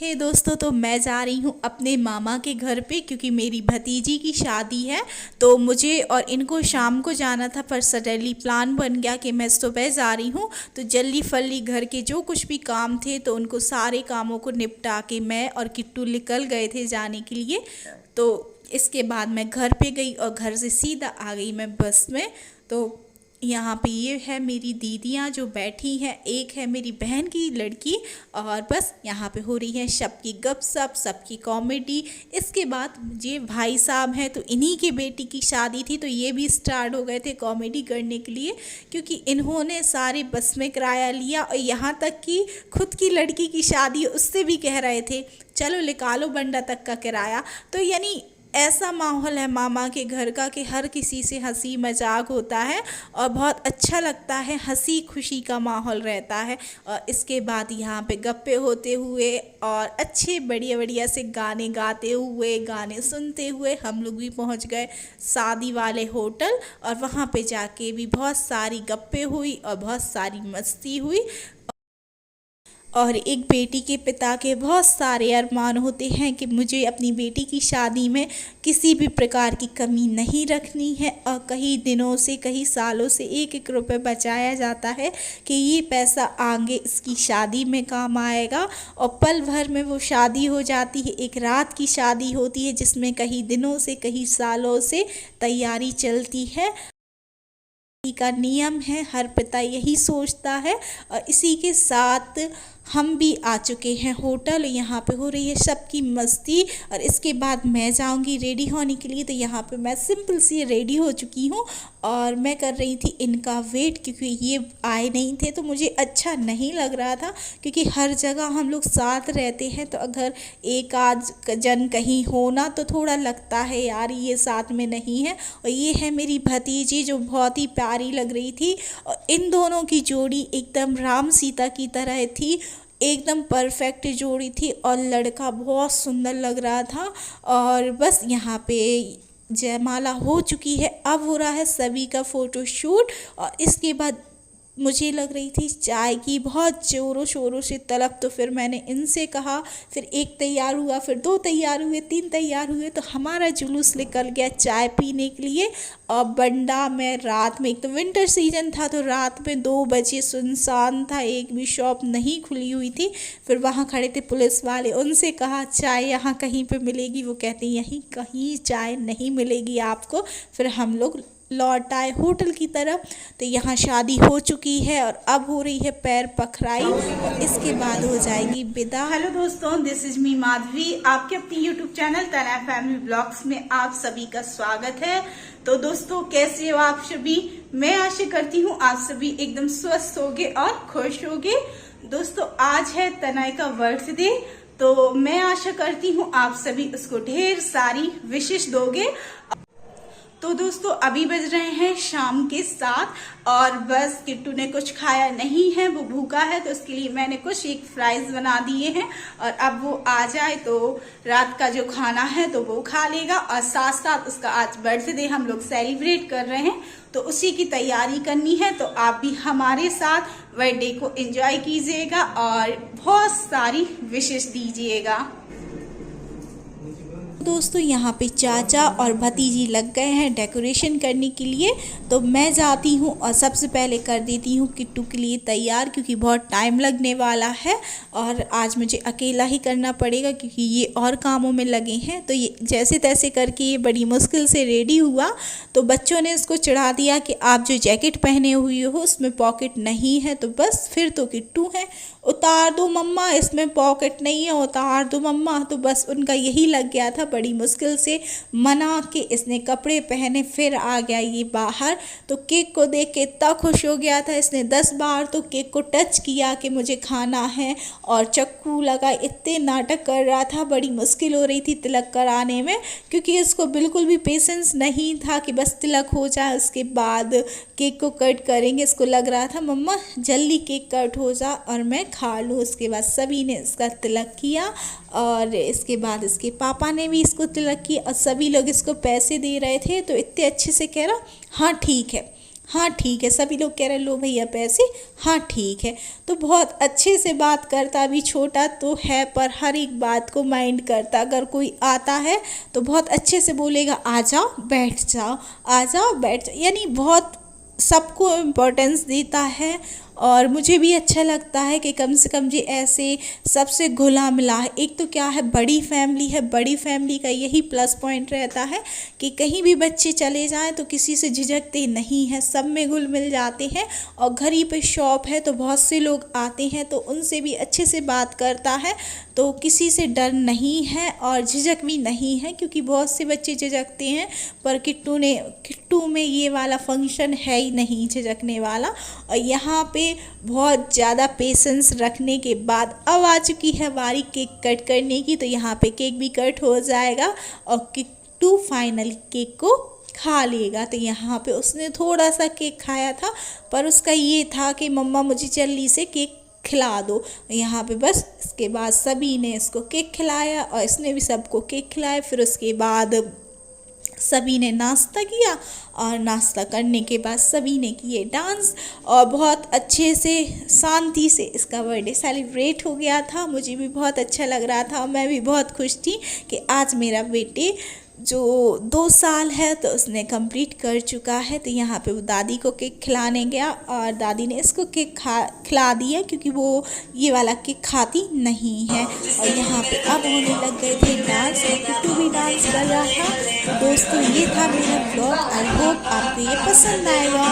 हे दोस्तों, तो मैं जा रही हूँ अपने मामा के घर पे क्योंकि मेरी भतीजी की शादी है। तो मुझे और इनको शाम को जाना था, पर सडनली प्लान बन गया कि मैं सुबह जा रही हूँ। तो जल्दी फल्ली घर के जो कुछ भी काम थे तो उनको सारे कामों को निपटा के मैं और किट्टू निकल गए थे जाने के लिए। तो इसके बाद मैं घर पे गई और घर से सीधा आ गई मैं बस में। तो यहाँ पे ये है मेरी दीदियाँ जो बैठी हैं, एक है मेरी बहन की लड़की, और बस यहाँ पे हो रही है सबकी गपशप, सबकी कॉमेडी। इसके बाद ये भाई साहब हैं, तो इन्हीं की बेटी की शादी थी तो ये भी स्टार्ट हो गए थे कॉमेडी करने के लिए, क्योंकि इन्होंने सारे बस में किराया लिया और यहाँ तक कि खुद की लड़की की शादी उससे भी कह रहे थे चलो निकालो बंडा तक का किराया। तो यानी ऐसा माहौल है मामा के घर का कि हर किसी से हंसी मजाक होता है और बहुत अच्छा लगता है, हंसी खुशी का माहौल रहता है। और इसके बाद यहाँ पे गप्पे होते हुए और अच्छे बढ़िया बढ़िया से गाने गाते हुए, गाने सुनते हुए हम लोग भी पहुँच गए शादी वाले होटल। और वहाँ पे जाके भी बहुत सारी गप्पे हुई और बहुत सारी मस्ती हुई। और एक बेटी के पिता के बहुत सारे अरमान होते हैं कि मुझे अपनी बेटी की शादी में किसी भी प्रकार की कमी नहीं रखनी है, और कई दिनों से, कई सालों से एक एक रुपए बचाया जाता है कि ये पैसा आगे इसकी शादी में काम आएगा। और पल भर में वो शादी हो जाती है, एक रात की शादी होती है जिसमें कई दिनों से, कई सालों से तैयारी चलती है का नियम है, हर पिता यही सोचता है। और इसी के साथ हम भी आ चुके हैं होटल। यहाँ पे हो रही है सबकी मस्ती और इसके बाद मैं जाऊँगी रेडी होने के लिए। तो यहाँ पे मैं सिंपल सी रेडी हो चुकी हूँ और मैं कर रही थी इनका वेट, क्योंकि ये आए नहीं थे तो मुझे अच्छा नहीं लग रहा था, क्योंकि हर जगह हम लोग साथ रहते हैं तो अगर एक आध जन कहीं होना तो थोड़ा लगता है यार ये साथ में नहीं है। और ये है मेरी भतीजी जो बहुत ही प्यारी लग रही थी, और इन दोनों की जोड़ी एकदम राम सीता की तरह थी, एकदम परफेक्ट जोड़ी थी और लड़का बहुत सुंदर लग रहा था। और बस यहाँ पे जयमाला हो चुकी है, अब हो रहा है सभी का फ़ोटो शूट। और इसके बाद मुझे लग रही थी चाय की बहुत ज़ोरों शोरों से तलब, तो फिर मैंने इनसे कहा, फिर एक तैयार हुआ, फिर दो तैयार हुए, तीन तैयार हुए, तो हमारा जुलूस निकल गया चाय पीने के लिए। और बंडा में रात में, एक तो विंटर सीजन था तो रात में 2 बजे सुनसान था, एक भी शॉप नहीं खुली हुई थी। फिर वहाँ खड़े थे पुलिस वाले, उनसे कहा चाय यहाँ कहीं पे मिलेगी, वो कहते यहीं कहीं चाय नहीं मिलेगी आपको। फिर हम लोग लौट आए होटल की तरफ। तो यहाँ शादी हो चुकी है और अब हो रही है पैर पखराई और इसके बाद हो जाएगी विदा। हेलो दोस्तों, दिस इज मी माधवी, आपके अपनी YouTube channel Tanaya family blogs में आप सभी का स्वागत है। तो दोस्तों, कैसे हो आप सभी? मैं आशा करती हूँ आप सभी एकदम स्वस्थ होगे और खुश होगे। दोस्तों, आज है तनय का बर्थडे, तो मैं आशा करती हूँ आप सभी उसको ढेर सारी विशेष दोगे। तो दोस्तों, अभी बज रहे हैं शाम के 7 और बस किट्टू ने कुछ खाया नहीं है, वो भूखा है, तो उसके लिए मैंने कुछ एक फ्राइज बना दिए हैं। और अब वो आ जाए तो रात का जो खाना है तो वो खा लेगा, और साथ साथ उसका आज बर्थडे हम लोग सेलिब्रेट कर रहे हैं तो उसी की तैयारी करनी है। तो आप भी हमारे साथ बर्थडे को एंजॉय कीजिएगा और बहुत सारी विशेष दीजिएगा। दोस्तों, यहाँ पे चाचा और भतीजी लग गए हैं डेकोरेशन करने के लिए, तो मैं जाती हूँ और सबसे पहले कर देती हूँ किट्टू के लिए तैयार, क्योंकि बहुत टाइम लगने वाला है और आज मुझे अकेला ही करना पड़ेगा क्योंकि ये और कामों में लगे हैं। तो ये जैसे तैसे करके ये बड़ी मुश्किल से रेडी हुआ, तो बच्चों ने इसको चढ़ा दिया कि आप जो जैकेट पहने हुए हो उसमें पॉकेट नहीं है। तो बस फिर तो किट्टू है, उतार दो मम्मा, इसमें पॉकेट नहीं है, उतार दो मम्मा। तो बस उनका यही लग गया था, बड़ी मुश्किल से मना के इसने कपड़े पहने, फिर आ गया ये बाहर। तो केक को देख के इतना खुश हो गया था, इसने 10 बार तो केक को टच किया कि मुझे खाना है, और चक्कू लगा, इतने नाटक कर रहा था, बड़ी मुश्किल हो रही थी तिलक कराने में, क्योंकि इसको बिल्कुल भी पेशेंस नहीं था कि बस तिलक हो जाए उसके बाद केक को कट करेंगे। इसको लग रहा था मम्मा जल्दी केक कट हो जा और मैं खा लूँ। उसके बाद सभी ने इसका तिलक किया और इसके बाद इसके पापा ने भी इसको तिलक किया और सभी लोग इसको पैसे दे रहे थे, तो इतने अच्छे से कह रहा हाँ ठीक है, हाँ ठीक है। सभी लोग कह रहे लो भैया पैसे, हाँ ठीक है। तो बहुत अच्छे से बात करता, अभी छोटा तो है पर हर एक बात को माइंड करता। अगर कोई आता है तो बहुत अच्छे से बोलेगा आ जाओ बैठ जाओ, आ जाओ बैठ जाओ, यानी बहुत सबको इम्पोर्टेंस देता है। और मुझे भी अच्छा लगता है कि कम से कम जी ऐसे सबसे घुला मिला है। एक तो क्या है, बड़ी फैमिली है, बड़ी फैमिली का यही प्लस पॉइंट रहता है कि कहीं भी बच्चे चले जाएं तो किसी से झिझकते नहीं हैं, सब में घुल मिल जाते हैं। और घर ही पे शॉप है तो बहुत से लोग आते हैं तो उनसे भी अच्छे से बात करता है, तो किसी से डर नहीं है और झिझक भी नहीं है, क्योंकि बहुत से बच्चे झिझकते हैं। पर किट्टू में ये वाला फंक्शन है ही नहीं झिझकने वाला। और यहाँ पे बहुत ज़्यादा पेशेंस रखने के बाद अब आ चुकी है बारी केक कट करने की। तो यहाँ पे केक भी कट हो जाएगा और किट्टू फाइनल केक को खा लेगा। तो यहाँ पे उसने थोड़ा सा केक खाया था, पर उसका ये था कि मम्मा मुझे जल्दी से केक खिला दो। यहाँ पे बस इसके बाद सभी ने इसको केक खिलाया और इसने भी सबको केक खिलाया। फिर उसके बाद सभी ने नाश्ता किया और नाश्ता करने के बाद सभी ने किए डांस और बहुत अच्छे से शांति से इसका बर्थडे सेलिब्रेट हो गया था। मुझे भी बहुत अच्छा लग रहा था और मैं भी बहुत खुश थी कि आज मेरा बेटे जो 2 साल है तो उसने कंप्लीट कर चुका है। तो यहाँ पे वो दादी को केक खिलाने गया और दादी ने इसको केक खिला दिया, क्योंकि वो ये वाला केक खाती नहीं है। और यहाँ पे अब होने लग गए थे डांस और किट्टू भी डांस कर रहा था। तो दोस्तों ये था मेरा ब्लॉग, आई होप आपको ये पसंद आएगा।